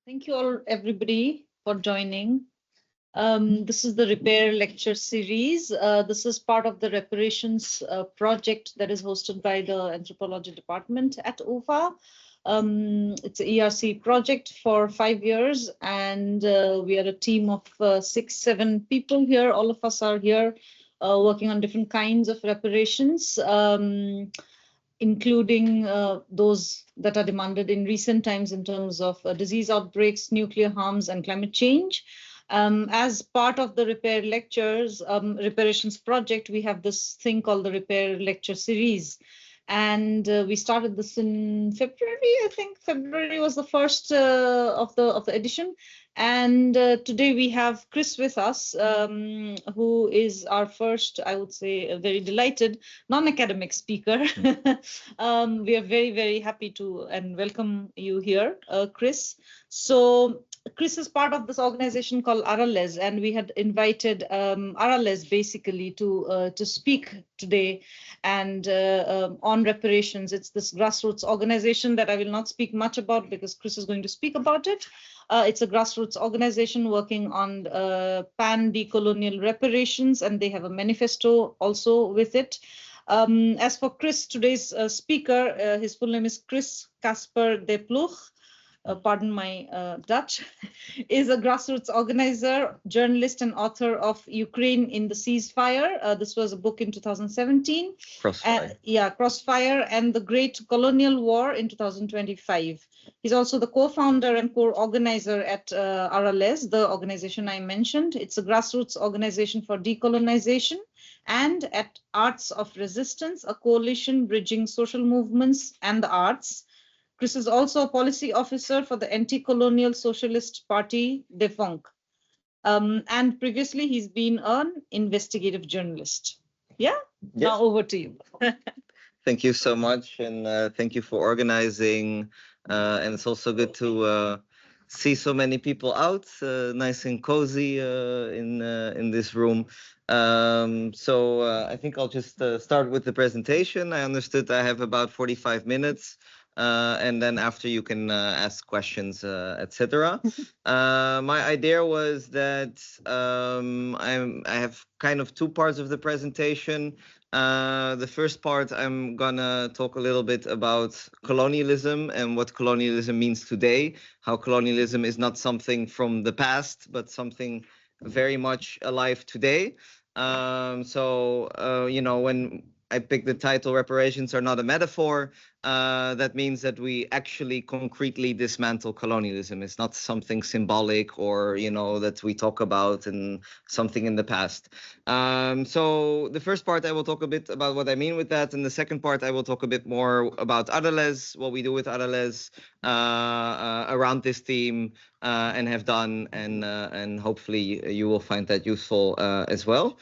Thank you all, everybody, for joining. This is the Repair Lecture Series. This is part of the Reparations project that is hosted by the Anthropology Department at UFA. It's an ERC project for 5 years, and we are a team of 6-7 people here. All of us are here working on different kinds of reparations. Including those that are demanded in recent times in terms of disease outbreaks, nuclear harms, and climate change. As part of the Repair Lectures, Reparations project, we have this thing called the Repair Lecture Series. And we started this in February. I think February was the first of the edition. And today we have Chris with us, who is our first, I would say, a very delighted non-academic speaker. We are very, very happy to and welcome you here, Chris. So Chris is part of this organization called Aralez, and we had invited Aralez basically to speak today and on reparations. It's this grassroots organization that I will not speak much about because Chris is going to speak about it. It's a grassroots organization working on pan-decolonial reparations, and they have a manifesto also with it. As for Chris, today's speaker, his full name is Chris Casper de Ploeg. Pardon my Dutch, is a grassroots organizer, journalist, and author of Ukraine in the Ceasefire. This was a book in 2017. Crossfire. Crossfire and the Great Colonial War in 2025. He's also the co-founder and co-organizer at Aralez, the organization I mentioned. It's a grassroots organization for decolonization, and at Arts of Resistance, a coalition bridging social movements and the arts. Chris is also a policy officer for the anti-colonial socialist party, DEFONC. And previously, he's been an investigative journalist. Yeah? Yes. Now over to you. Thank you so much, and thank you for organizing. And it's also good to see so many people out, nice and cozy in this room. So I think I'll just start with the presentation. I understood I have about 45 minutes. And then after you can ask questions, etc. My idea was that I have kind of two parts of the presentation. The first part, I'm gonna talk a little bit about colonialism and what colonialism means today, how colonialism is not something from the past, but something very much alive today. You know, when I picked the title, Reparations Are Not a Metaphor, that means that we actually concretely dismantle colonialism. It's not something symbolic or, you know, that we talk about and something in the past. So the first part, I will talk a bit about what I mean with that. And the second part, I will talk a bit more about Aralez, what we do with Aralez around this theme and have done. And hopefully you will find that useful as well.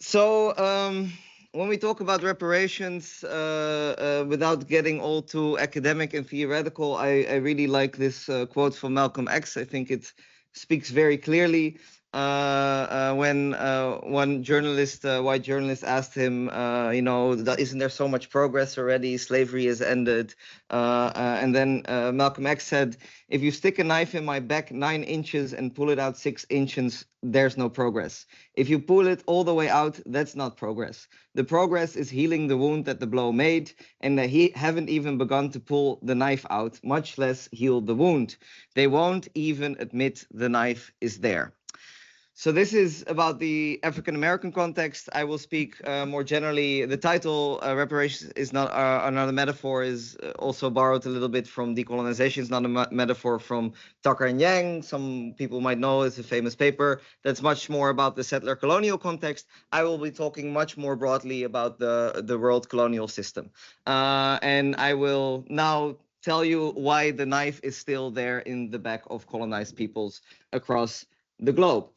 So, when we talk about reparations, without getting all too academic and theoretical, I really like this quote from Malcolm X. I think it speaks very clearly when one journalist, white journalist, asked him, you know, isn't there so much progress already? Slavery has ended. And then Malcolm X said, if you stick a knife in my back 9 inches and pull it out 6 inches, there's no progress. If you pull it all the way out, that's not progress. The progress is healing the wound that the blow made, and they haven't even begun to pull the knife out, much less heal the wound. They won't even admit the knife is there. So this is about the African-American context. I will speak more generally. The title, Reparations is not another metaphor, is also borrowed a little bit from decolonization. It's not a metaphor from Tucker and Yang. Some people might know it's a famous paper that's much more about the settler colonial context. I will be talking much more broadly about the world colonial system. And I will now tell you why the knife is still there in the back of colonized peoples across the globe.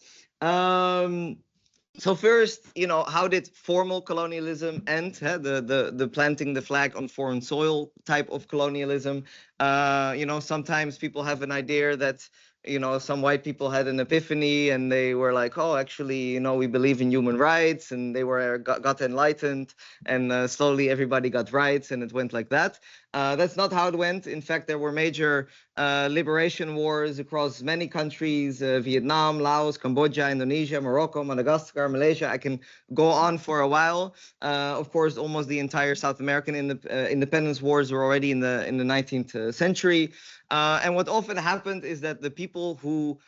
So first, you know, how did formal colonialism end? The planting the flag on foreign soil type of colonialism. You know, sometimes people have an idea that, you know, some white people had an epiphany and they were like, oh, actually, you know, we believe in human rights, and they got enlightened, and slowly everybody got rights and it went like that. That's not how it went. In fact, there were major liberation wars across many countries, Vietnam, Laos, Cambodia, Indonesia, Morocco, Madagascar, Malaysia. I can go on for a while. Of course, almost the entire South American independence wars were already in the 19th century. And what often happened is that the people who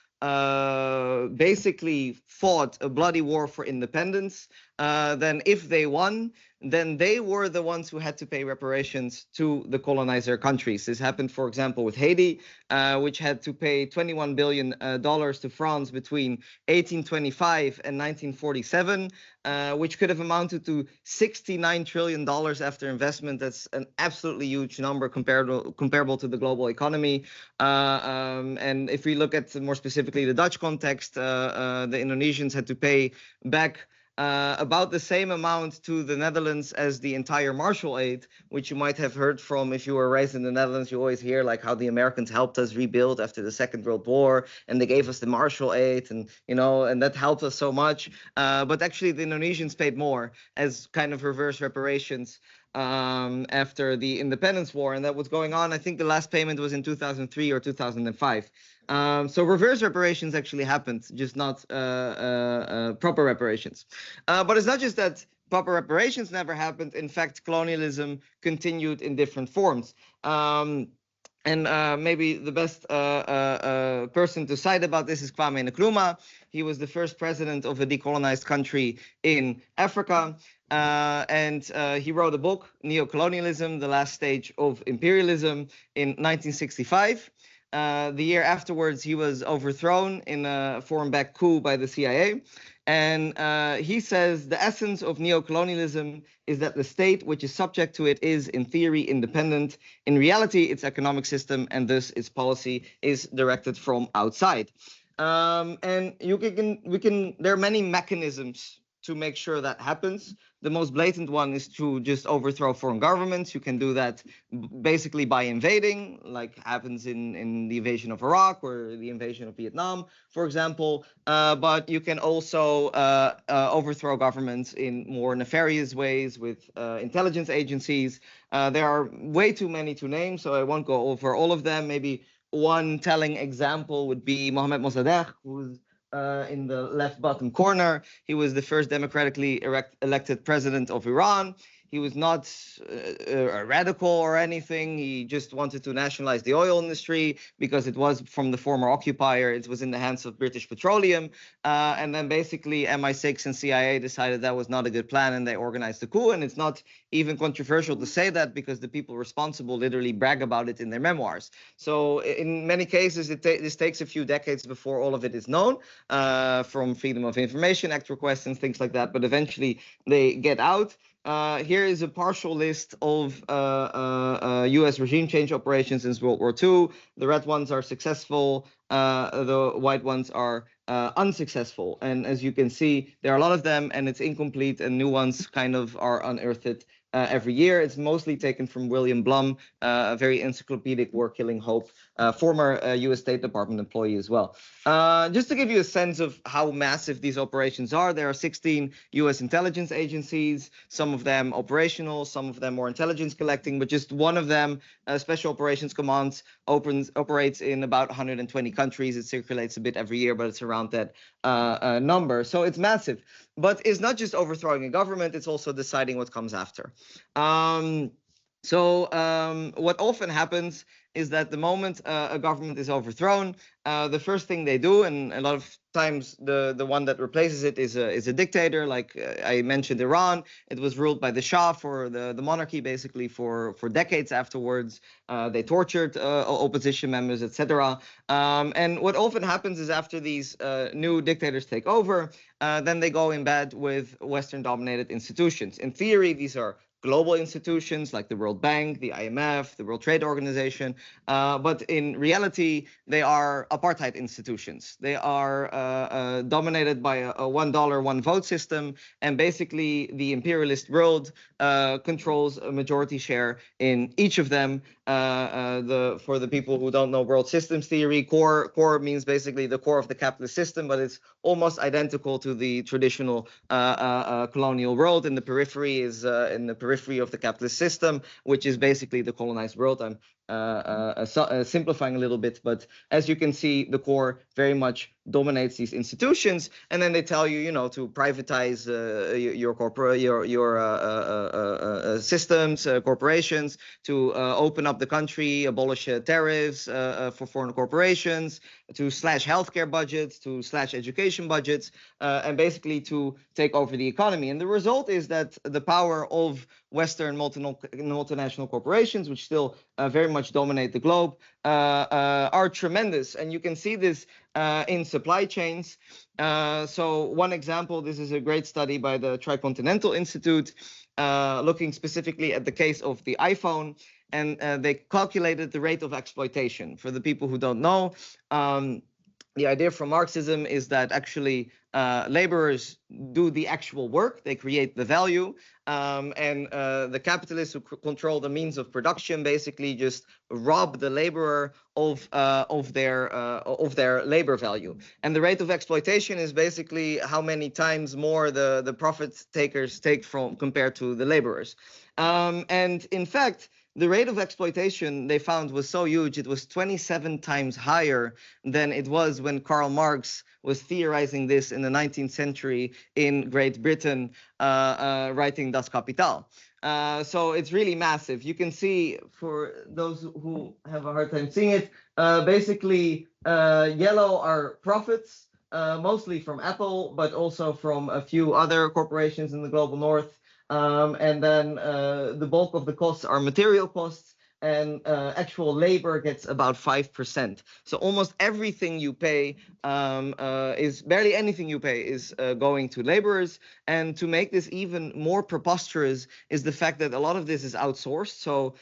basically fought a bloody war for independence, then if they won, then they were the ones who had to pay reparations to the colonizer countries. This happened, for example, with Haiti, which had to pay $21 billion to France between 1825 and 1947, which could have amounted to $69 trillion after investment. That's an absolutely huge number comparable to the global economy. And if we look at more specifically the Dutch context, the Indonesians had to pay back about the same amount to the Netherlands as the entire Marshall Aid, which you might have heard from if you were raised in the Netherlands. You always hear like how the Americans helped us rebuild after the Second World War, and they gave us the Marshall Aid, and and that helped us so much. But actually, the Indonesians paid more as kind of reverse reparations after the independence war, and that was going on. I think the last payment was in 2003 or 2005. So reverse reparations actually happened, just not proper reparations. But it's not just that proper reparations never happened. In fact, colonialism continued in different forms. And maybe the best person to cite about this is Kwame Nkrumah. He was the first president of a decolonized country in Africa. And he wrote a book, Neo-colonialism, The Last Stage of Imperialism, in 1965. The year afterwards, he was overthrown in a foreign-backed coup by the CIA. And he says the essence of neo-colonialism is that the state which is subject to it is, in theory, independent. In reality, its economic system and thus its policy is directed from outside. And there are many mechanisms to make sure that happens. The most blatant one is to just overthrow foreign governments. You can do that basically by invading, like happens in the invasion of Iraq or the invasion of Vietnam, for example. But you can also overthrow governments in more nefarious ways with intelligence agencies. There are way too many to name, so I won't go over all of them. Maybe one telling example would be Mohamed Mossadegh, who's in the left bottom corner. He was the first democratically elected president of Iran. He was not a radical or anything. He just wanted to nationalize the oil industry because it was from the former occupier. It was in the hands of British Petroleum. And then basically MI6 and CIA decided that was not a good plan, and they organized the coup. And it's not even controversial to say that because the people responsible literally brag about it in their memoirs. So in many cases, this takes a few decades before all of it is known, from Freedom of Information Act requests and things like that. But eventually they get out. Here is a partial list of U.S. regime change operations since World War II. The red ones are successful. The white ones are unsuccessful. And as you can see, there are a lot of them, and it's incomplete, and new ones kind of are unearthed every year. It's mostly taken from William Blum, a very encyclopedic war-killing hope, former U.S. State Department employee as well. Just to give you a sense of how massive these operations are, there are 16 U.S. intelligence agencies, some of them operational, some of them more intelligence collecting, but just one of them, Special Operations Command, operates in about 120 countries. It circulates a bit every year, but it's around that number. So it's massive. But it's not just overthrowing a government, it's also deciding what comes after. What often happens is that the moment a government is overthrown, the first thing they do, and a lot of times the one that replaces it is a dictator. Like I mentioned Iran, it was ruled by the Shah, for the monarchy, basically for decades afterwards. They tortured opposition members, etc. And what often happens is after these new dictators take over, then they go in bed with Western-dominated institutions. In theory, these are global institutions like the World Bank, the IMF, the World Trade Organization. But in reality, they are apartheid institutions. They are dominated by a $1, one vote system. And basically, the imperialist world controls a majority share in each of them. For the people who don't know world systems theory, core means basically the core of the capitalist system, but it's almost identical to the traditional colonial world. In the periphery is in the periphery of the capitalist system, which is basically the colonized world. I'm simplifying a little bit, but as you can see, the core very much dominates these institutions, and then they tell you, to privatize your systems, corporations, to open up the country, abolish tariffs for foreign corporations, to slash healthcare budgets, to slash education budgets, and basically to take over the economy. And the result is that the power of Western multinational corporations, which still very much dominate the globe, are tremendous. And you can see this in supply chains. So one example, this is a great study by the Tricontinental Institute, looking specifically at the case of the iPhone, and they calculated the rate of exploitation. For the people who don't know, the idea from Marxism is that actually laborers do the actual work, they create the value, and the capitalists who control the means of production basically just rob the laborer of their labor value. And the rate of exploitation is basically how many times more the profit takers take from compared to the laborers. And in fact, the rate of exploitation they found was so huge, it was 27 times higher than it was when Karl Marx was theorizing this in the 19th century in Great Britain, writing Das Kapital. So it's really massive. You can see, for those who have a hard time seeing it, basically yellow are profits, mostly from Apple, but also from a few other corporations in the global north. And then the bulk of the costs are material costs, and actual labor gets about 5%. So almost everything you pay is barely anything you pay is going to laborers. And to make this even more preposterous is the fact that a lot of this is outsourced. So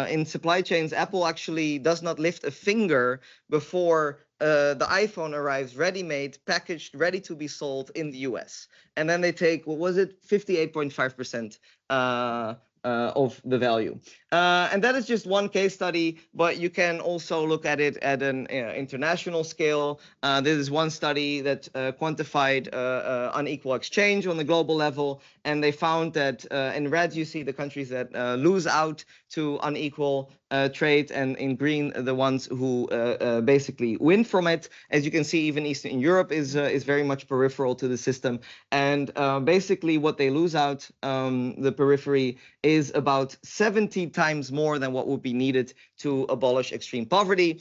in supply chains, Apple actually does not lift a finger before the iPhone arrives ready-made, packaged, ready to be sold in the US. And then they take, what was it, 58.5% of the value. And that is just one case study, but you can also look at it at an international scale. This is one study that quantified unequal exchange on the global level, and they found that in red you see the countries that lose out to unequal trade, and in green the ones who basically win from it. As you can see, even Eastern Europe is very much peripheral to the system, and basically what they lose out, the periphery, is about 70 times more than what would be needed to abolish extreme poverty.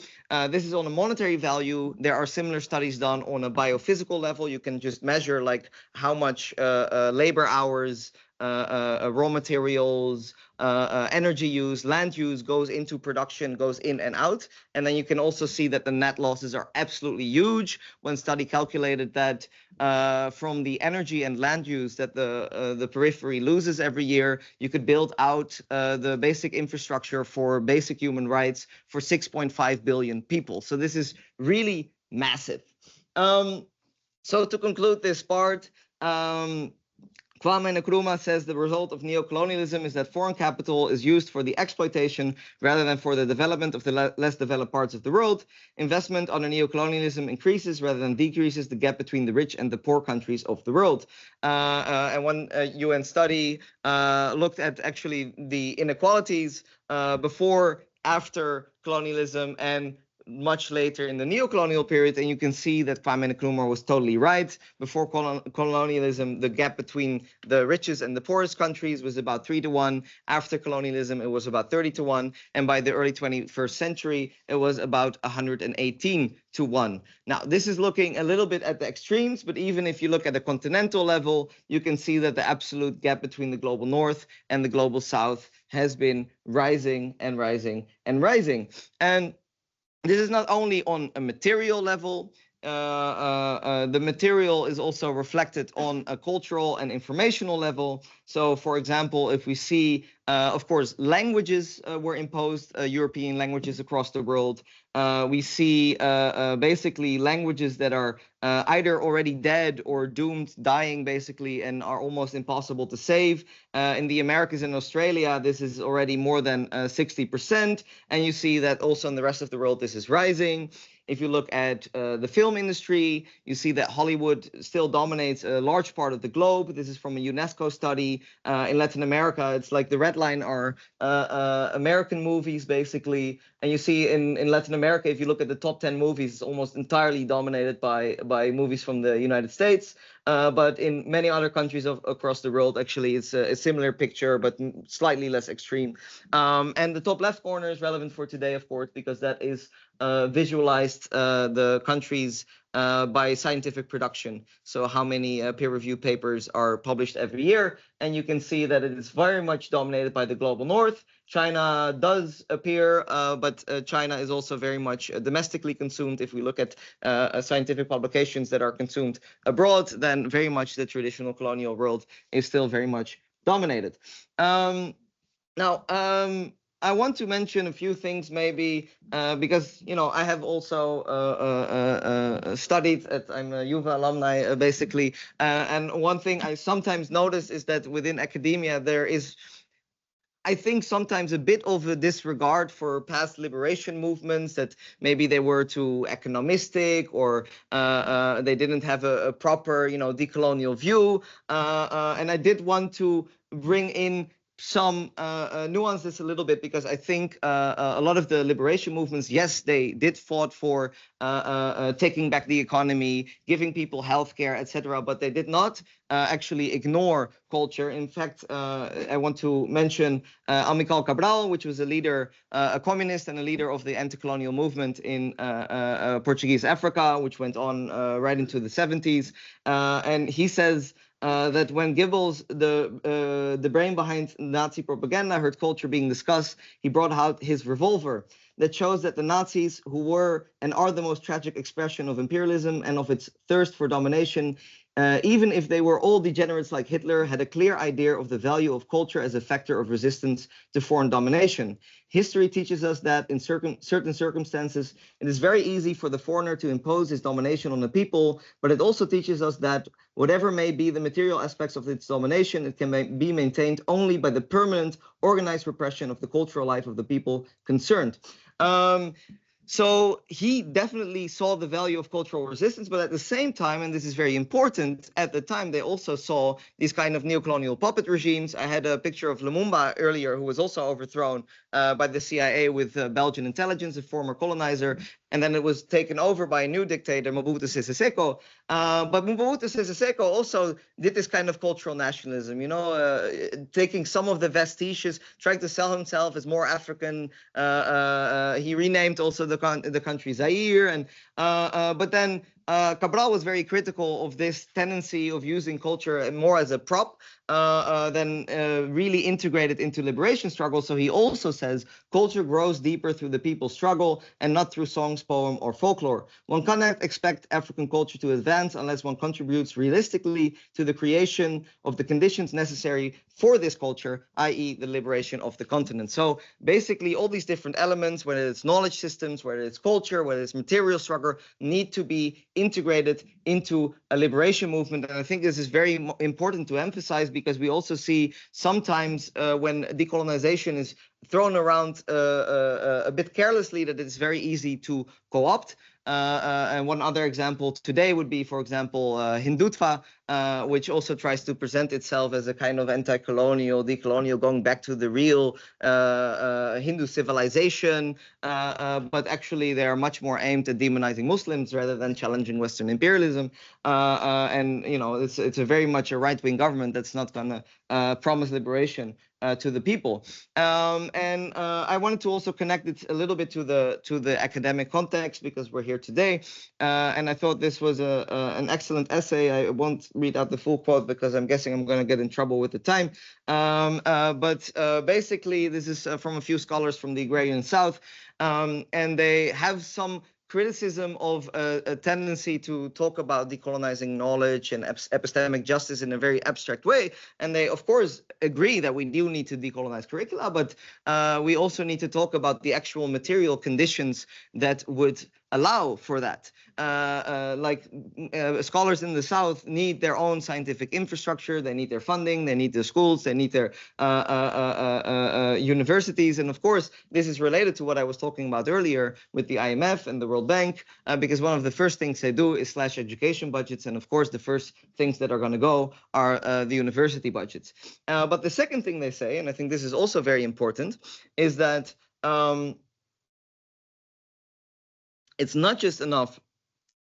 This is on a monetary value. There are similar studies done on a biophysical level. You can just measure like how much labor hours, raw materials, energy use, land use goes into production, goes in and out. And then you can also see that the net losses are absolutely huge. One study calculated that from the energy and land use that the periphery loses every year, you could build out the basic infrastructure for basic human rights for 6.5 billion people. So this is really massive. So to conclude this part, Kwame Nkrumah says the result of neocolonialism is that foreign capital is used for the exploitation rather than for the development of the less developed parts of the world. Investment under neocolonialism increases rather than decreases the gap between the rich and the poor countries of the world. And one UN study looked at actually the inequalities before, after colonialism, and much later in the neo-colonial period, and you can see that Kwame Nkrumah was totally right. Before colonialism, the gap between the richest and the poorest countries was about 3-to-1. After colonialism, it was about 30-to-1, and by the early 21st century, it was about 118-to-1. Now, this is looking a little bit at the extremes, but even if you look at the continental level, you can see that the absolute gap between the global north and the global south has been rising and rising and rising. And this is not only on a material level. the material is also reflected on a cultural and informational level. So, for example, if we see, of course, languages were imposed, European languages across the world. We see basically languages that are either already dead or doomed, dying, basically, and are almost impossible to save. In the Americas and Australia, this is already more than 60%. And you see that also in the rest of the world, this is rising. If you look at the film industry, you see that Hollywood still dominates a large part of the globe. This is from a UNESCO study. In Latin America, it's like the red line are American movies, basically. And you see in Latin America, if you look at the top 10 movies, it's almost entirely dominated by movies from the United States. But in many other countries across the world, actually, it's a similar picture, but slightly less extreme. And the top left corner is relevant for today, of course, because that is visualized the countries by scientific production. So how many peer-reviewed papers are published every year. And you can see that it is very much dominated by the global north. China does appear, but China is also very much domestically consumed. If we look at scientific publications that are consumed abroad, then very much the traditional colonial world is still very much dominated. Now, I want to mention a few things maybe because, you know, I have also studied I'm a UVA alumni, basically. And one thing I sometimes notice is that within academia, there is, I think, sometimes a bit of a disregard for past liberation movements, that maybe they were too economistic or they didn't have a proper, you know, decolonial view. And I did want to bring in some nuance this a little bit, because I think a lot of the liberation movements, yes, they did fought for taking back the economy, giving people healthcare, etc., but they did not actually ignore culture. In fact, I want to mention Amilcar Cabral, which was a leader, a communist and a leader of the anti-colonial movement in Portuguese Africa, which went on right into the 70s. And he says that when Goebbels, the brain behind Nazi propaganda, heard culture being discussed, he brought out his revolver that shows that the Nazis, who were and are the most tragic expression of imperialism and of its thirst for domination, even if they were all degenerates like Hitler, had a clear idea of the value of culture as a factor of resistance to foreign domination. History teaches us that in certain circumstances, it is very easy for the foreigner to impose his domination on the people, but it also teaches us that whatever may be the material aspects of its domination, it can be maintained only by the permanent, organized repression of the cultural life of the people concerned. So he definitely saw the value of cultural resistance, but at the same time, and this is very important, at the time they also saw these kind of neo-colonial puppet regimes. I had a picture of Lumumba earlier, who was also overthrown by the CIA with Belgian intelligence, a former colonizer, and then it was taken over by a new dictator, Mobutu Sese Seko. But Mobutu Sese Seko also did this kind of cultural nationalism, you know, taking some of the vestiges, trying to sell himself as more African. He renamed also the country Zaire, and but then Cabral was very critical of this tendency of using culture more as a prop than really integrated into liberation struggle. So he also says culture grows deeper through the people's struggle and not through songs, poem, or folklore. One cannot expect African culture to advance unless one contributes realistically to the creation of the conditions necessary for this culture, i.e. the liberation of the continent. So basically all these different elements, whether it's knowledge systems, whether it's culture, whether it's material struggle, need to be integrated into a liberation movement. And I think this is very important to emphasize, because we also see sometimes when decolonization is thrown around a bit carelessly, that it's very easy to co-opt. And one other example today would be, for example, Hindutva, which also tries to present itself as a kind of anti-colonial, decolonial, going back to the real Hindu civilization. But actually, they are much more aimed at demonizing Muslims rather than challenging Western imperialism. And you know, it's a very much a right-wing government that's not going to promise liberation to the people. And I wanted to also connect it a little bit to the academic context, because we're here today. And I thought this was an excellent essay. I won't read out the full quote because I'm guessing I'm going to get in trouble with the time. But basically, this is from a few scholars from the agrarian South, and they have some criticism of a tendency to talk about decolonizing knowledge and epistemic justice in a very abstract way. And they, of course, agree that we do need to decolonize curricula, but we also need to talk about the actual material conditions that would allow for that. Scholars in the South need their own scientific infrastructure, they need their funding, they need their schools, they need their universities. And of course, this is related to what I was talking about earlier with the IMF and the World Bank, because one of the first things they do is slash education budgets. And of course, the first things that are going to go are the university budgets. But the second thing they say, and I think this is also very important, is that it's not just enough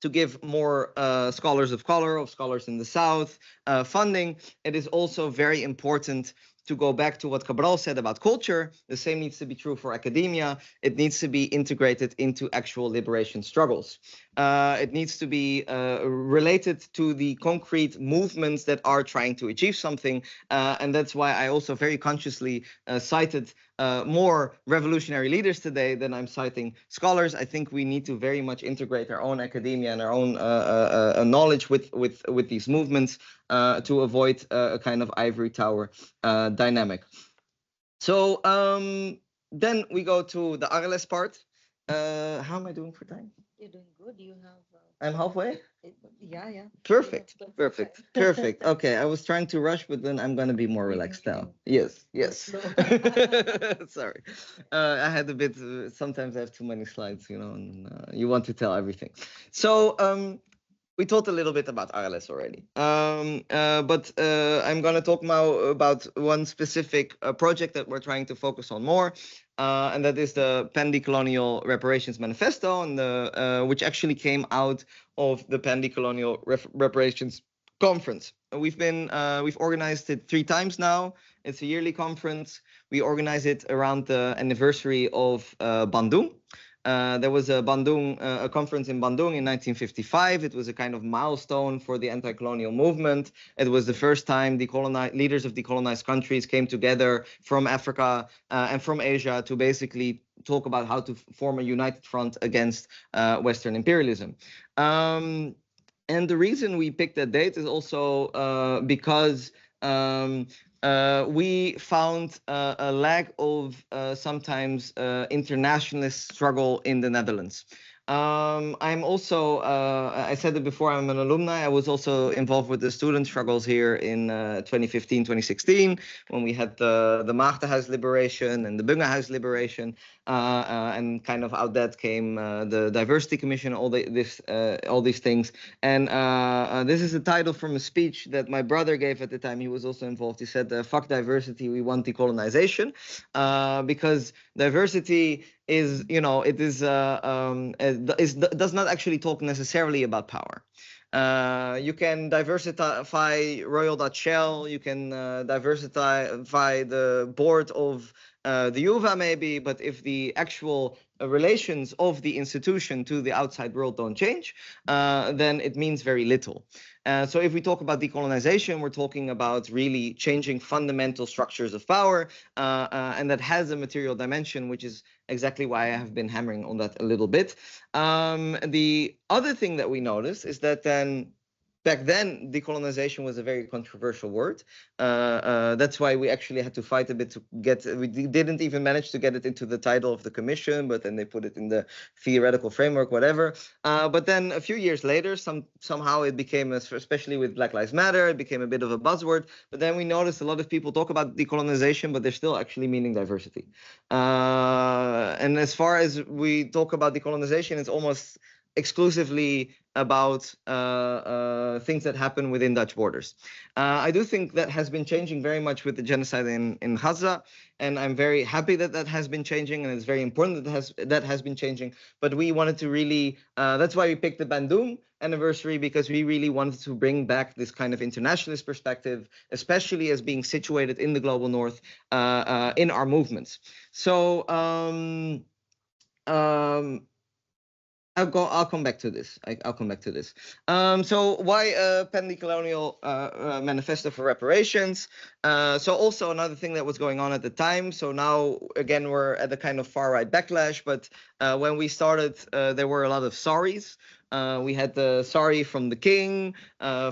to give more scholars of color, of scholars in the South, funding. It is also very important to go back to what Cabral said about culture. The same needs to be true for academia. It needs to be integrated into actual liberation struggles. It needs to be related to the concrete movements that are trying to achieve something. And that's why I also very consciously cited more revolutionary leaders today than I'm citing scholars. I think we need to very much integrate our own academia and our own knowledge with these movements to avoid a kind of ivory tower dynamic. So then we go to the Aralez part. How am I doing for time? You're doing good. You have. I'm halfway? Yeah. Perfect. Okay, I was trying to rush, but then I'm going to be more relaxed now. Yes. Sorry. I had a bit, sometimes I have too many slides, and you want to tell everything. So we talked a little bit about Aralez already, but I'm going to talk now about one specific project that we're trying to focus on more, and that is the pan-decolonial reparations manifesto, and which actually came out of the pan-decolonial reparations conference. We've organized it 3 times now. It's a yearly conference. We organize it around the anniversary of Bandung. There was a conference in Bandung in 1955. It was a kind of milestone for the anti-colonial movement. It was the first time leaders of decolonized countries came together from Africa and from Asia to basically talk about how to form a united front against Western imperialism. And the reason we picked that date is also because we found a lack of sometimes internationalist struggle in the Netherlands. I'm also, I said it before, I'm an alumni. I was also involved with the student struggles here in 2015, 2016, when we had the Maagdenhuis liberation and the Bungehuis liberation. And kind of out that came the Diversity Commission, all these things. And this is a title from a speech that my brother gave at the time. He was also involved. He said, "Fuck diversity, we want decolonization," because diversity is, it does not actually talk necessarily about power. You can diversify Royal Dutch Shell. You can diversify the board of the UvA maybe, but if the actual relations of the institution to the outside world don't change, then it means very little. So if we talk about decolonization, we're talking about really changing fundamental structures of power, and that has a material dimension, which is exactly why I have been hammering on that a little bit. The other thing that we noticed is that back then, decolonization was a very controversial word. That's why we actually had to fight a bit to get. We didn't even manage to get it into the title of the commission, but then they put it in the theoretical framework, whatever. But then a few years later, somehow it became, especially with Black Lives Matter, it became a bit of a buzzword. But then we noticed a lot of people talk about decolonization, but they're still actually meaning diversity. And as far as we talk about decolonization, it's almost exclusively about things that happen within Dutch borders. I do think that has been changing very much with the genocide in Gaza, and I'm very happy that that has been changing, and it's very important that has been changing. But we wanted to really, that's why we picked the Bandung anniversary, because we really wanted to bring back this kind of internationalist perspective, especially as being situated in the global north in our movements. So I'll come back to this. I'll come back to this. So why a pan-decolonial manifesto for reparations? So also another thing that was going on at the time. So now again we're at the kind of far right backlash. But when we started, there were a lot of sorries. We had the sorry from the king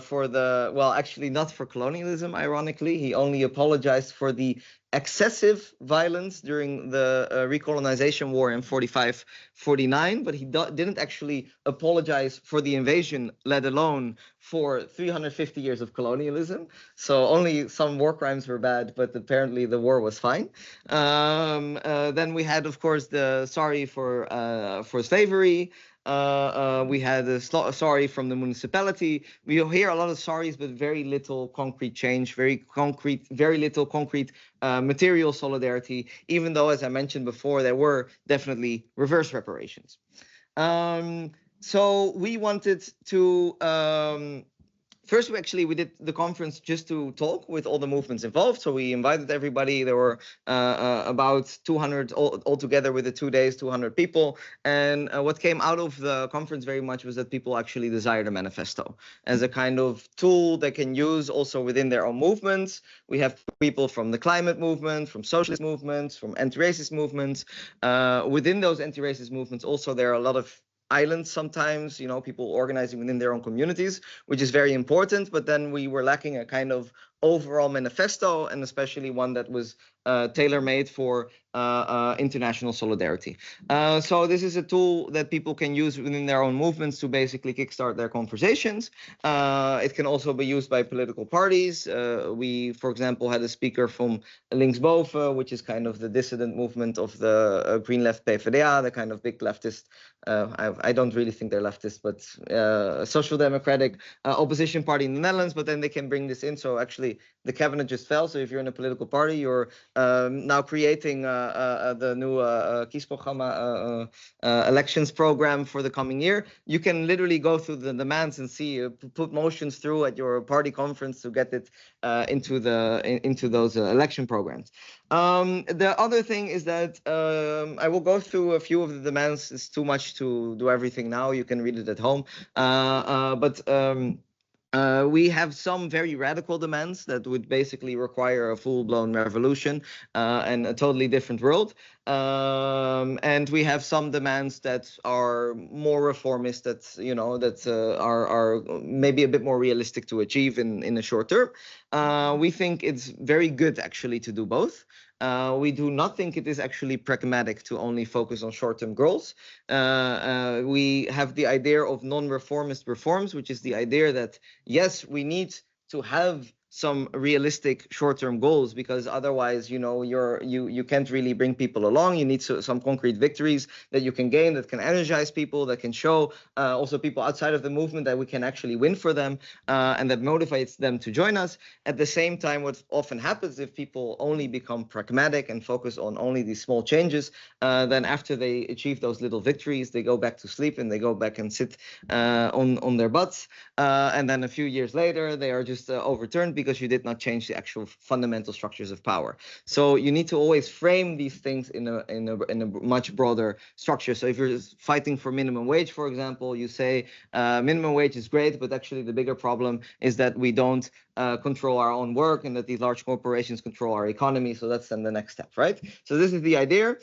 for the, well, actually not for colonialism, ironically. He only apologized for the excessive violence during the recolonization war in 45-49, but he didn't actually apologize for the invasion, let alone for 350 years of colonialism. So only some war crimes were bad, but apparently the war was fine. Then we had, of course, the sorry for slavery. We had a sorry from the municipality. We hear a lot of sorries, but very little concrete change, very little concrete material solidarity, even though, as I mentioned before, there were definitely reverse reparations. So we wanted to first, we did the conference just to talk with all the movements involved. So we invited everybody. There were about 200 altogether with the 2 days, 200 people. And what came out of the conference very much was that people actually desired a manifesto as a kind of tool they can use also within their own movements. We have people from the climate movement, from socialist movements, from anti-racist movements. Within those anti-racist movements, also there are a lot of islands sometimes, people organizing within their own communities, which is very important. But then we were lacking a kind of overall manifesto, and especially one that was tailor-made for international solidarity. So this is a tool that people can use within their own movements to basically kickstart their conversations. It can also be used by political parties. We, for example, had a speaker from Linksboven, which is kind of the dissident movement of the Green Left PvdA, the kind of big leftist. I don't really think they're leftist, but social democratic opposition party in the Netherlands. But then they can bring this in. So actually, the cabinet just fell. So if you're in a political party, you're now creating the new kiesprogramma elections program for the coming year. You can literally go through the demands and see put motions through at your party conference to get it into those election programs. The other thing is that I will go through a few of the demands. It's too much to do everything now. You can read it at home, we have some very radical demands that would basically require a full-blown revolution and a totally different world. And we have some demands that are more reformist, that are maybe a bit more realistic to achieve in the short term. We think it's very good actually to do both. We do not think it is actually pragmatic to only focus on short-term goals. We have the idea of non-reformist reforms, which is the idea that, yes, we need to have some realistic short-term goals, because otherwise, you can't really bring people along. You need some concrete victories that you can gain, that can energize people, that can show also people outside of the movement that we can actually win for them, and that motivates them to join us. At the same time, what often happens if people only become pragmatic and focus on only these small changes, then after they achieve those little victories, they go back to sleep and they go back and sit on their butts, and then a few years later they are just overturned because you did not change the actual fundamental structures of power. So you need to always frame these things in a much broader structure. So if you're fighting for minimum wage, for example, you say minimum wage is great, but actually the bigger problem is that we don't control our own work and that these large corporations control our economy. So that's then the next step, right? So this is the idea.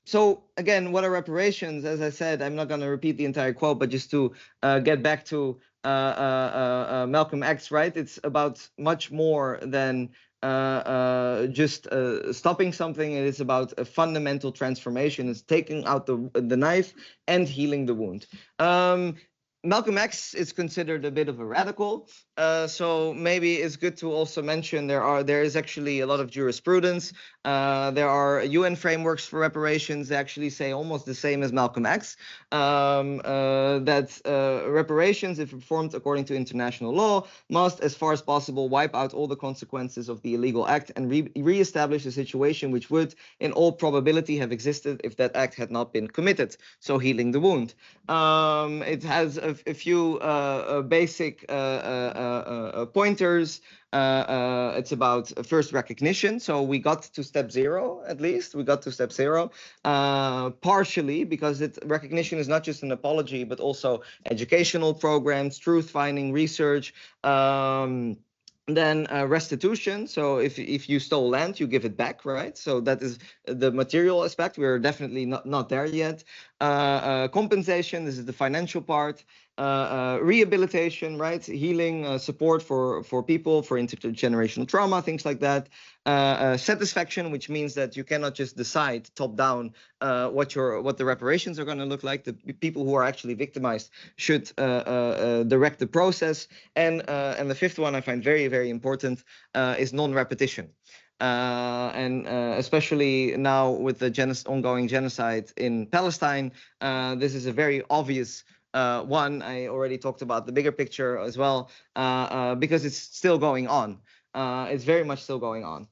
So again, what are reparations? As I said, I'm not going to repeat the entire quote, but just to get back to Malcolm X, right? It's about much more than just stopping something. It is about a fundamental transformation. It's taking out the knife and healing the wound. Malcolm X is considered a bit of a radical, so maybe it's good to also mention there is actually a lot of jurisprudence. There are UN frameworks for reparations that actually say almost the same as Malcolm X, that reparations, if performed according to international law, must, as far as possible, wipe out all the consequences of the illegal act and re-establish a situation which would, in all probability, have existed if that act had not been committed. So healing the wound. It has a few basic pointers. It's about first recognition. So we got to step zero, at least. We got to step zero, partially because recognition is not just an apology, but also educational programs, truth-finding research, then restitution. So if you stole land, you give it back, right? So that is the material aspect. We're definitely not there yet. Compensation, this is the financial part. Rehabilitation, right? Healing, support for people, for intergenerational trauma, things like that. Satisfaction, which means that you cannot just decide top down what the reparations are going to look like. The people who are actually victimized should direct the process. And the fifth one I find very, very important is non-repetition. And especially now with the ongoing genocide in Palestine, this is a very obvious one. I already talked about the bigger picture as well, because it's still going on. It's very much still going on.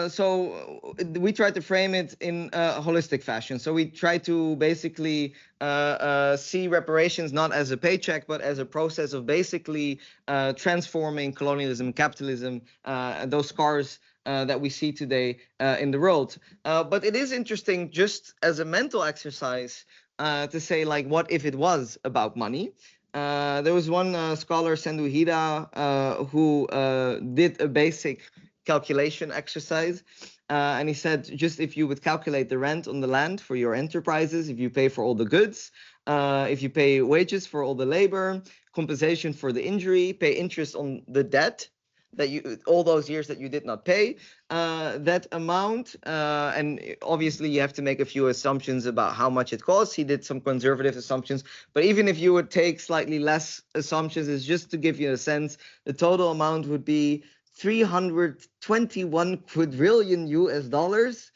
So we try to frame it in a holistic fashion. So we try to basically see reparations not as a paycheck, but as a process of basically transforming colonialism, capitalism, those scars that we see today in the world. But it is interesting, just as a mental exercise, to say, like, what if it was about money? There was one scholar, Sendu Hida, who did a basic calculation exercise. And he said, just if you would calculate the rent on the land for your enterprises, if you pay for all the goods, if you pay wages for all the labor, compensation for the injury, pay interest on the debt that all those years that you did not pay, that amount, and obviously you have to make a few assumptions about how much it costs. He did some conservative assumptions, but even if you would take slightly less assumptions, it's just to give you a sense, the total amount would be 321 quadrillion US dollars,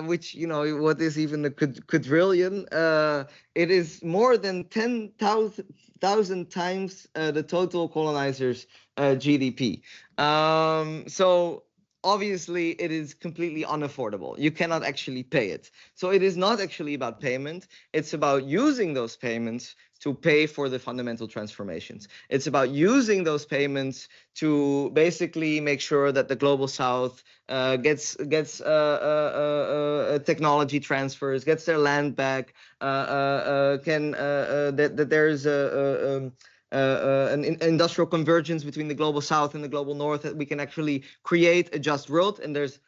which, what is even a quadrillion? It is more than 10,000 times the total colonizers' GDP. So obviously it is completely unaffordable. You cannot actually pay it. So it is not actually about payment. It's about using those payments to pay for the fundamental transformations. It's about using those payments to basically make sure that the global south gets technology transfers, gets their land back, that there's an industrial convergence between the global south and the global north, that we can actually create a just world. And there's,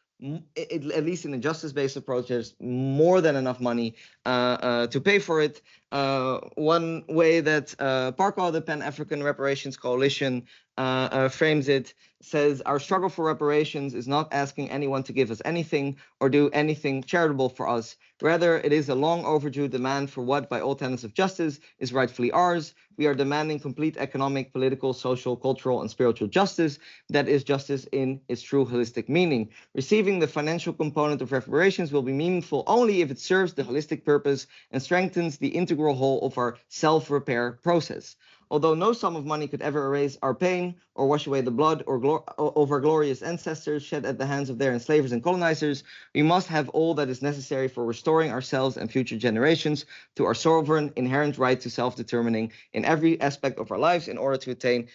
at least in a justice-based approach, there's more than enough money to pay for it. One way that PARCO, the Pan-African Reparations Coalition, frames it, says, our struggle for reparations is not asking anyone to give us anything or do anything charitable for us. Rather, it is a long overdue demand for what, by all tenets of justice, is rightfully ours. We are demanding complete economic, political, social, cultural, and spiritual justice. That is justice in its true holistic meaning. Receiving the financial component of reparations will be meaningful only if it serves the holistic purpose and strengthens the integral whole of our self-repair process. Although no sum of money could ever erase our pain or wash away the blood of our glorious ancestors shed at the hands of their enslavers and colonizers, we must have all that is necessary for restoring ourselves and future generations to our sovereign inherent right to self-determining in every aspect of our lives in order to attain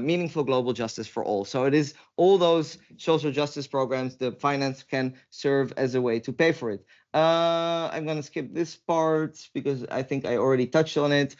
meaningful global justice for all. So it is all those social justice programs, the finance can serve as a way to pay for it. I'm going to skip this part because I think I already touched on it.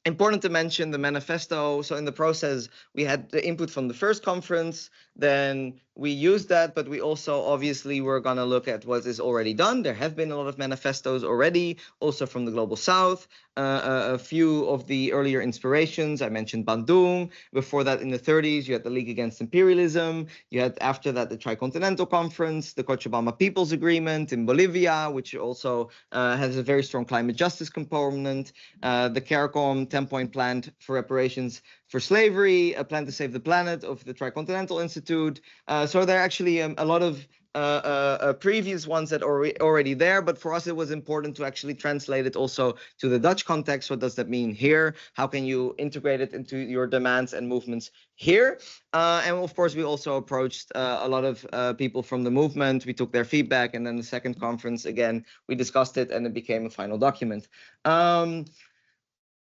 Important to mention the manifesto. So in the process, we had the input from the first conference, then we used that, but we also obviously were going to look at what is already done. There have been a lot of manifestos already, also from the Global South. A few of the earlier inspirations, I mentioned Bandung. Before that, in the 30s, you had the League Against Imperialism. You had, after that, the Tricontinental Conference, the Cochabamba People's Agreement in Bolivia, which also has a very strong climate justice component. The CARICOM 10-point plan for reparations for slavery, a plan to save the planet of the Tricontinental Institute. So there are actually a lot of previous ones that are already there, but for us it was important to actually translate it also to the Dutch context. What does that mean here? How can you integrate it into your demands and movements here? And of course, we also approached a lot of people from the movement. We took their feedback, and then the second conference, again, we discussed it and it became a final document.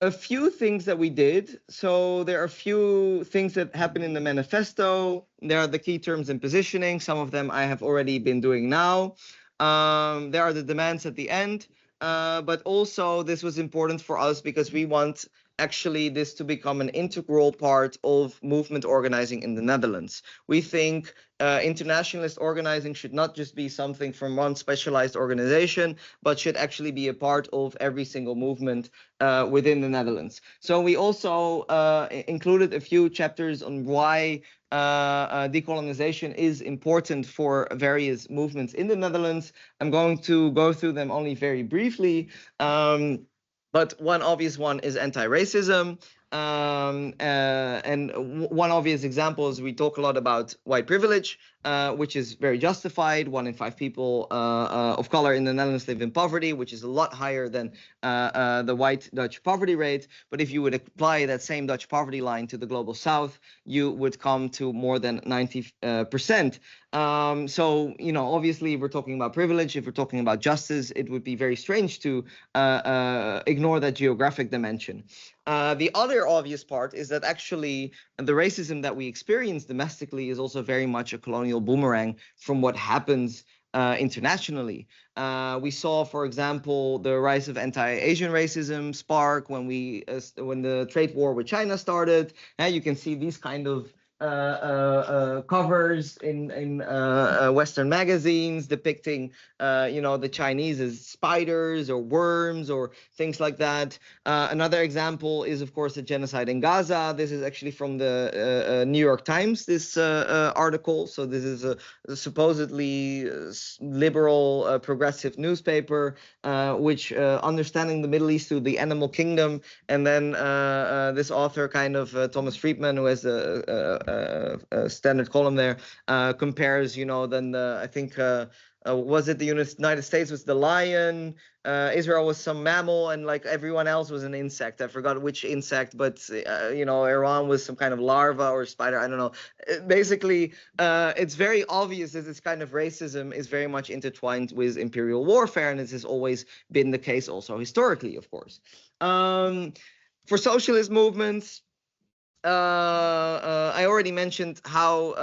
A few things that we did. So there are a few things that happen in the manifesto. There are the key terms and positioning. Some of them I have already been doing now. There are the demands at the end. But also this was important for us because we want actually this to become an integral part of movement organizing in the Netherlands. We think internationalist organizing should not just be something from one specialized organization, but should actually be a part of every single movement within the Netherlands. So we also included a few chapters on why decolonization is important for various movements in the Netherlands. I'm going to go through them only very briefly. But one obvious one is anti-racism. And one obvious example is we talk a lot about white privilege, which is very justified. 1 in 5 people of color in the Netherlands live in poverty, which is a lot higher than the white Dutch poverty rate. But if you would apply that same Dutch poverty line to the global south, you would come to more than 90%. So, you know, obviously, if we're talking about privilege, if we're talking about justice, it would be very strange to ignore that geographic dimension. The other obvious part is that actually the racism that we experience domestically is also very much a colonial boomerang from what happens internationally. We saw, for example, the rise of anti-Asian racism spark when the trade war with China started. And you can see these kind of covers in Western magazines depicting, you know, the Chinese as spiders or worms or things like that. Another example is, of course, the genocide in Gaza. This is actually from the New York Times, this article. So this is a supposedly liberal, progressive newspaper, which understanding the Middle East through the animal kingdom. And then this author, kind of Thomas Friedman, who has a standard column there, compares, you know, then I think was it the United States was the lion, Israel was some mammal, and like everyone else was an insect. I forgot which insect, but you know, Iran was some kind of larva or spider. I don't know. Basically, it's very obvious that this kind of racism is very much intertwined with imperial warfare, and this has always been the case also historically, of course. For socialist movements, I already mentioned how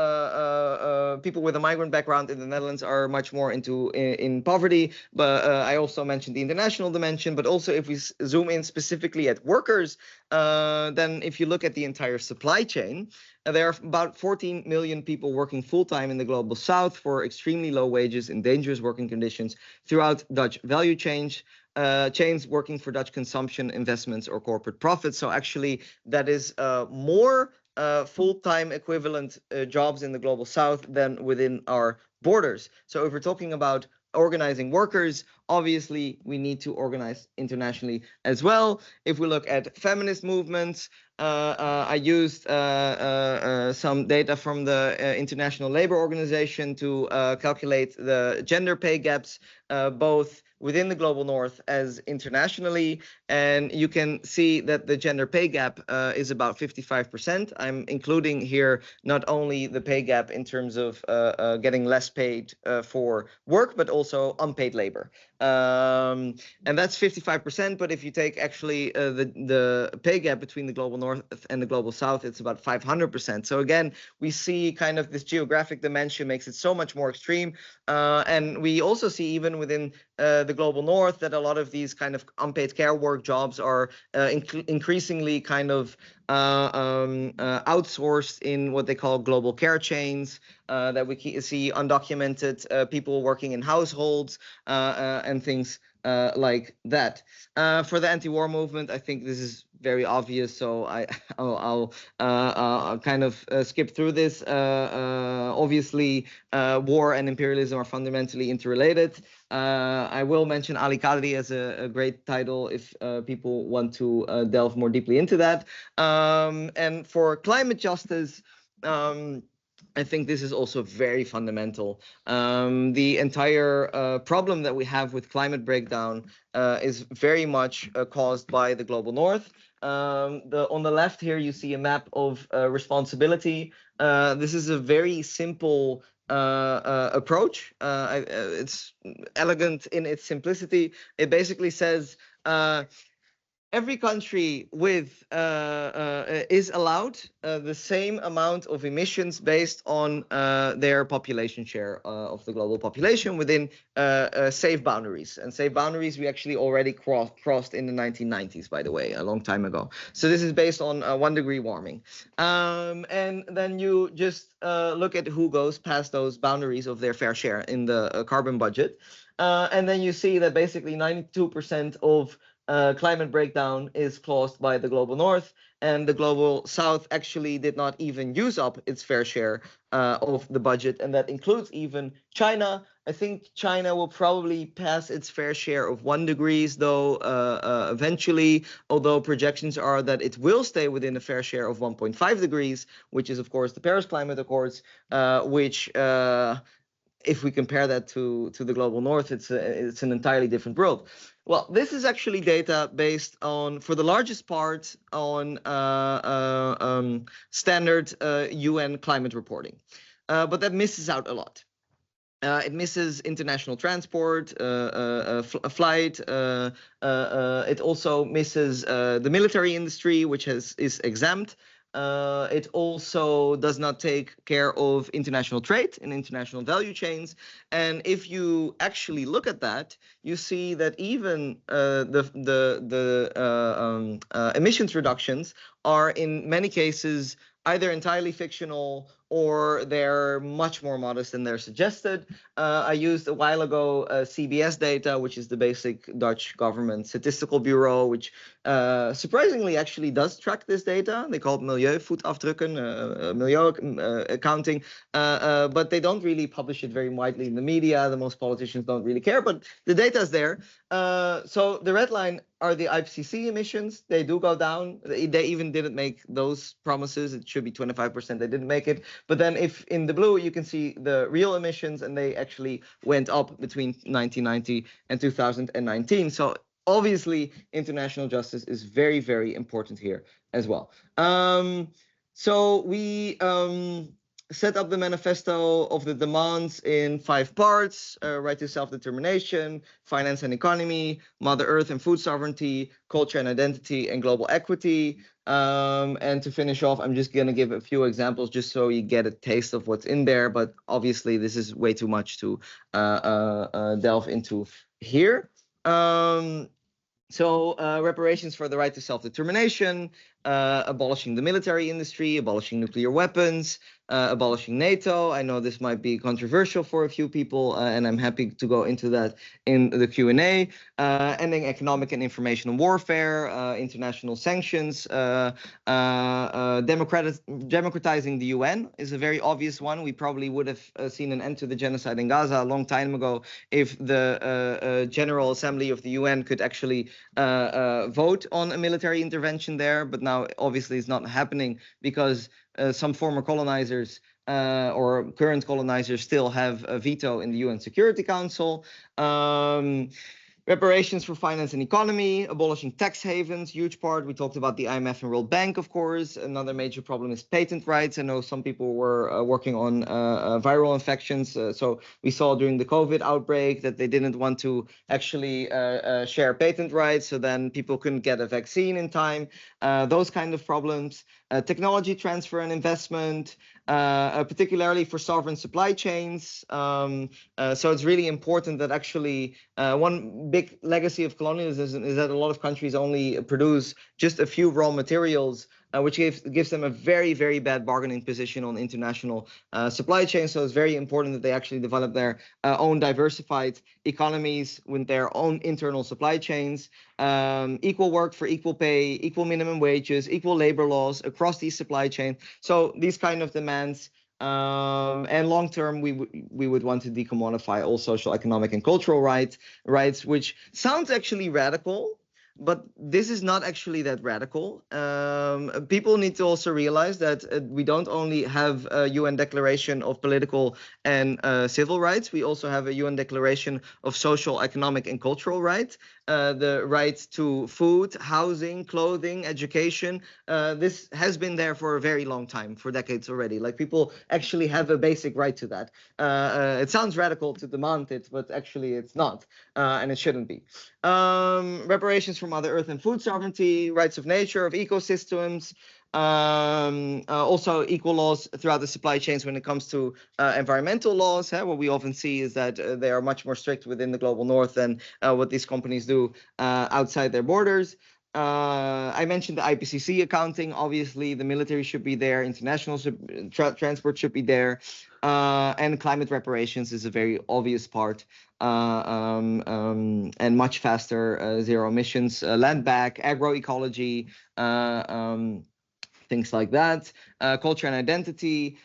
people with a migrant background in the Netherlands are much more in poverty, but I also mentioned the international dimension. But also, if we zoom in specifically at workers, then if you look at the entire supply chain, there are about 14 million people working full-time in the global south for extremely low wages in dangerous working conditions throughout Dutch value chains, working for Dutch consumption, investments, or corporate profits. So actually, that is more full-time equivalent jobs in the global south than within our borders. So if we're talking about organizing workers, obviously we need to organize internationally as well. If we look at feminist movements, I used some data from the International Labour Organization to calculate the gender pay gaps, both within the global north as internationally. And you can see that the gender pay gap is about 55%. I'm including here not only the pay gap in terms of getting less paid for work, but also unpaid labor. And that's 55%. But if you take actually the pay gap between the global north and the global south, it's about 500%. So again, we see kind of this geographic dimension makes it so much more extreme. And we also see even within the global north that a lot of these kind of unpaid care work jobs are increasingly kind of outsourced in what they call global care chains, that we see undocumented people working in households and things like that. For the anti-war movement, I think this is very obvious, so I'll kind of skip through this. Obviously, war and imperialism are fundamentally interrelated. I will mention Ali Qadri as a great title if people want to delve more deeply into that. And for climate justice, I think this is also very fundamental. The entire problem that we have with climate breakdown is very much caused by the global north. On the left here, you see a map of responsibility. This is a very simple approach. It's elegant in its simplicity. It basically says every country with is allowed the same amount of emissions based on their population share of the global population within safe boundaries. And safe boundaries we actually already crossed in the 1990s, by the way, a long time ago. So this is based on 1 degree warming. And then you just look at who goes past those boundaries of their fair share in the carbon budget. And then you see that basically 92% of climate breakdown is caused by the global north, and the global south actually did not even use up its fair share of the budget, and that includes even China. I think China will probably pass its fair share of 1 degrees, though, eventually, although projections are that it will stay within a fair share of 1.5 degrees, which is, of course, the Paris Climate Accords, which if we compare that to the global north, it's an entirely different world. Well, this is actually data based on, for the largest part, on standard UN climate reporting. But that misses out a lot. It misses international transport, flight. It also misses the military industry, which is exempt. It also does not take care of international trade and international value chains. And if you actually look at that, you see that even the emissions reductions are in many cases either entirely fictional or they're much more modest than they're suggested. I used a while ago CBS data, which is the basic Dutch government statistical bureau, which surprisingly actually does track this data. They call it milieuvoetafdrukken, milieu accounting, but they don't really publish it very widely in the media. The most politicians don't really care, but the data is there. So the red line are the IPCC emissions. They do go down. They even didn't make those promises. It should be 25%. They didn't make it. But then if in the blue, you can see the real emissions, and they actually went up between 1990 and 2019. So obviously, international justice is very, very important here as well. So we set up the manifesto of the demands in 5 parts: right to self-determination, finance and economy, Mother Earth and food sovereignty, culture and identity, and global equity. And to finish off, I'm just going to give a few examples just so you get a taste of what's in there. But obviously, this is way too much to delve into here. So reparations for the right to self-determination, abolishing the military industry, abolishing nuclear weapons, abolishing NATO. I know this might be controversial for a few people, and I'm happy to go into that in the Q&A. Ending economic and informational warfare, international sanctions, democratizing the UN is a very obvious one. We probably would have seen an end to the genocide in Gaza a long time ago if the General Assembly of the UN could actually vote on a military intervention there, but now obviously it's not happening because some former colonizers or current colonizers still have a veto in the UN Security Council. Reparations for finance and economy, abolishing tax havens, huge part. We talked about the IMF and World Bank, of course. Another major problem is patent rights. I know some people were working on viral infections. So we saw during the COVID outbreak that they didn't want to actually share patent rights. So then people couldn't get a vaccine in time. Those kind of problems. Technology transfer and investment, particularly for sovereign supply chains. So it's really important that actually one big legacy of colonialism is that a lot of countries only produce just a few raw materials, which gives them a very, very bad bargaining position on international supply chains. So it's very important that they actually develop their own diversified economies with their own internal supply chains. Equal work for equal pay, equal minimum wages, equal labor laws across these supply chains. So these kind of demands. And long term, we would want to decommodify all social, economic, and cultural rights, which sounds actually radical, but this is not actually that radical. People need to also realize that we don't only have a UN Declaration of Political and Civil Rights, we also have a UN Declaration of Social, Economic, and Cultural Rights. The right to food, housing, clothing, education. This has been there for a very long time, for decades already. Like, people actually have a basic right to that. It sounds radical to demand it, but actually it's not, and it shouldn't be. Reparations for Mother Earth and food sovereignty, rights of nature, of ecosystems, also equal laws throughout the supply chains when it comes to environmental laws. What we often see is that they are much more strict within the global north than what these companies do outside their borders. I mentioned the IPCC accounting. Obviously, the military should be there. International transport should be there. And climate reparations is a very obvious part. And much faster zero emissions, land back, agroecology, things like that, culture and identity,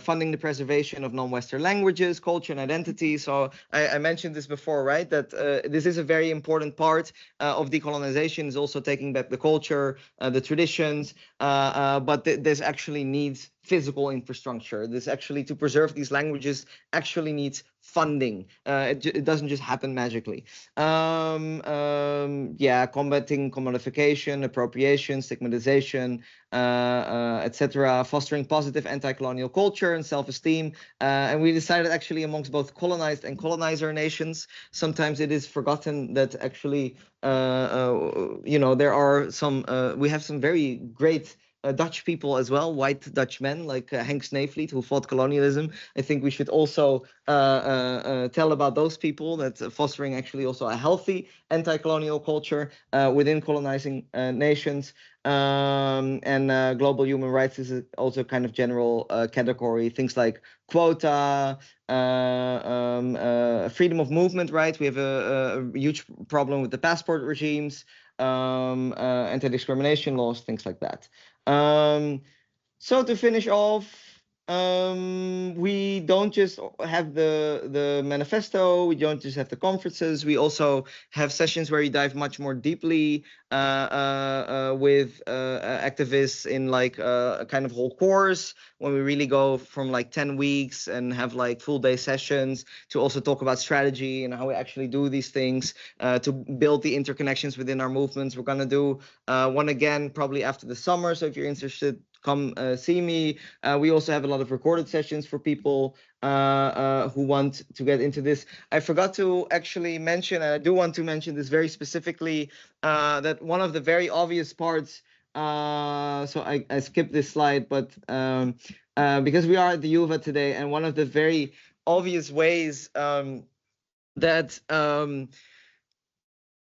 funding the preservation of non-Western languages, culture and identity. So I mentioned this before, right? That this is a very important part of decolonization, is also taking back the culture, the traditions, but this actually needs physical infrastructure. This actually, to preserve these languages, actually needs funding. It doesn't just happen magically. Combating commodification, appropriation, stigmatization, etc., fostering positive anti-colonial culture and self-esteem. And we decided actually amongst both colonized and colonizer nations, sometimes it is forgotten that actually, there are some, we have some very great Dutch people as well, white Dutch men like Henk Sneevliet, who fought colonialism. I think we should also tell about those people, that fostering actually also a healthy anti-colonial culture within colonizing nations. And global human rights is also kind of general category. Things like quota, freedom of movement, right? We have a huge problem with the passport regimes, anti-discrimination laws, things like that. So to finish off, we don't just have the manifesto, we don't just have the conferences, we also have sessions where we dive much more deeply with activists in like a kind of whole course, when we really go from like 10 weeks and have like full day sessions to also talk about strategy and how we actually do these things to build the interconnections within our movements. We're going to do one again probably after the summer, so if you're interested, come see me. We also have a lot of recorded sessions for people who want to get into this. I forgot to actually mention, and I do want to mention this very specifically, that one of the very obvious parts, so I skipped this slide, but because we are at the UvA today, and one of the very obvious ways that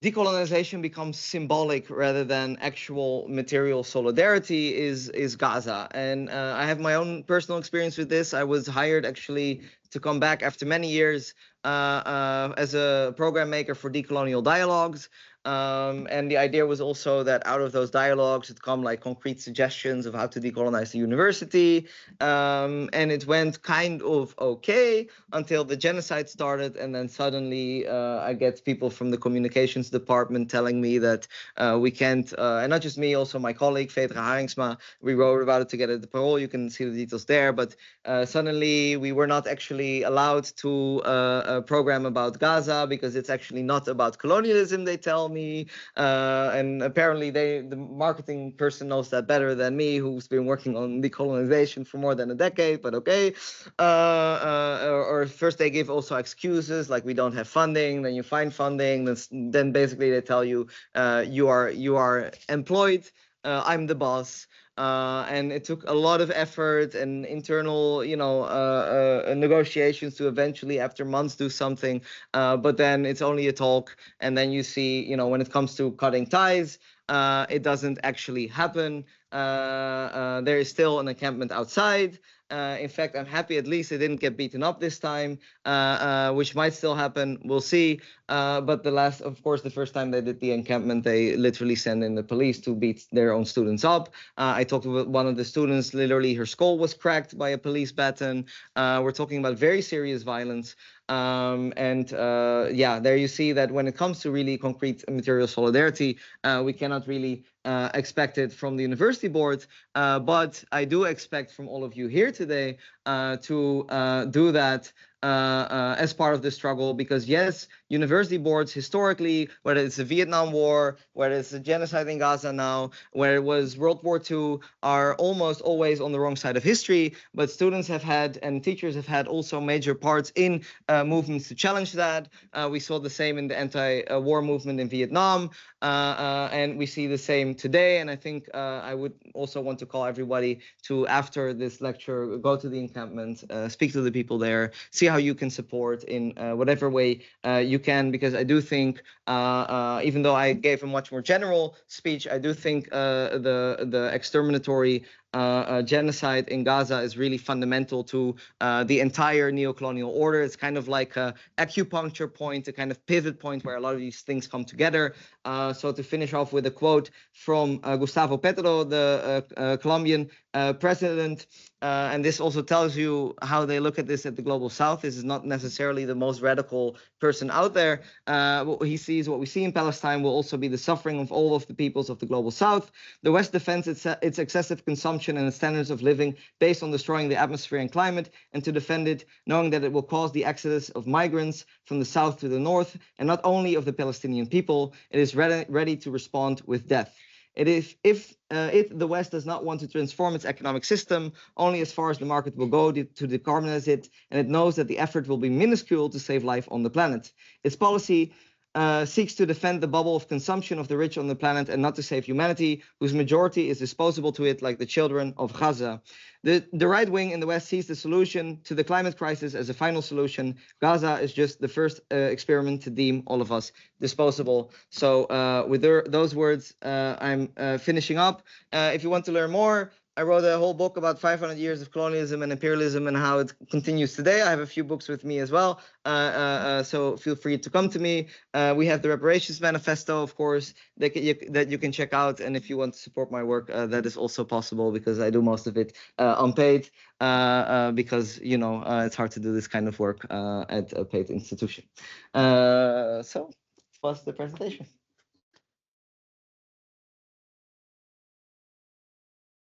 decolonization becomes symbolic rather than actual material solidarity is Gaza. And I have my own personal experience with this. I was hired actually to come back after many years as a program maker for decolonial dialogues. And the idea was also that out of those dialogues would come like concrete suggestions of how to decolonize the university. And it went kind of okay until the genocide started. And then suddenly I get people from the communications department telling me that we can't, and not just me, also my colleague, Vedra Haringsma, we wrote about it together at the Parool. You can see the details there. But suddenly we were not actually allowed to program about Gaza because it's actually not about colonialism, they tell me. And apparently the marketing person knows that better than me, who's been working on decolonization for more than a decade, but okay. Or first they give also excuses like we don't have funding, then you find funding, then basically they tell you you are employed, I'm the boss. And it took a lot of effort and internal, negotiations to eventually, after months, do something. But then it's only a talk. And then you see, when it comes to cutting ties, it doesn't actually happen. There is still an encampment outside. In fact, I'm happy at least it didn't get beaten up this time, which might still happen. We'll see. But the first time they did the encampment, they literally sent in the police to beat their own students up. I talked with one of the students, literally her skull was cracked by a police baton. We're talking about very serious violence. There you see that when it comes to really concrete material solidarity, we cannot really expect it from the university board, but I do expect from all of you here today to do that as part of the struggle, because yes, university boards historically, whether it's the Vietnam War, whether it's the genocide in Gaza now, where it was World War II, are almost always on the wrong side of history. But students have had and teachers have had also major parts in movements to challenge that. We saw the same in the anti-war movement in Vietnam, and we see the same today. And I think I would also want to call everybody to, after this lecture, go to the encampment, speak to the people there, see how you can support in whatever way you can, because I do think, even though I gave a much more general speech, I do think the exterminatory genocide in Gaza is really fundamental to the entire neo-colonial order. It's kind of like a acupuncture point, a kind of pivot point where a lot of these things come together. So to finish off with a quote from Gustavo Petro, the Colombian president, and this also tells you how they look at this at the Global South. This is not necessarily the most radical person out there. What he sees, what we see in Palestine, will also be the suffering of all of the peoples of the Global South. The West defends its excessive consumption and the standards of living based on destroying the atmosphere and climate, and to defend it, knowing that it will cause the exodus of migrants from the south to the north, and not only of the Palestinian people. It is ready to respond with death. If the West does not want to transform its economic system only as far as the market will go to decarbonize it, and it knows that the effort will be minuscule to save life on the planet. Its policy seeks to defend the bubble of consumption of the rich on the planet and not to save humanity, whose majority is disposable to it, like the children of Gaza. The right wing in the West sees the solution to the climate crisis as a final solution. Gaza is just the first experiment to deem all of us disposable. So with those words, I'm finishing up. If you want to learn more, I wrote a whole book about 500 years of colonialism and imperialism and how it continues today. I have a few books with me as well, so feel free to come to me. We have the Reparations Manifesto, of course, that you can check out. And if you want to support my work, that is also possible, because I do most of it unpaid, because, you know, it's hard to do this kind of work at a paid institution. So that was the presentation.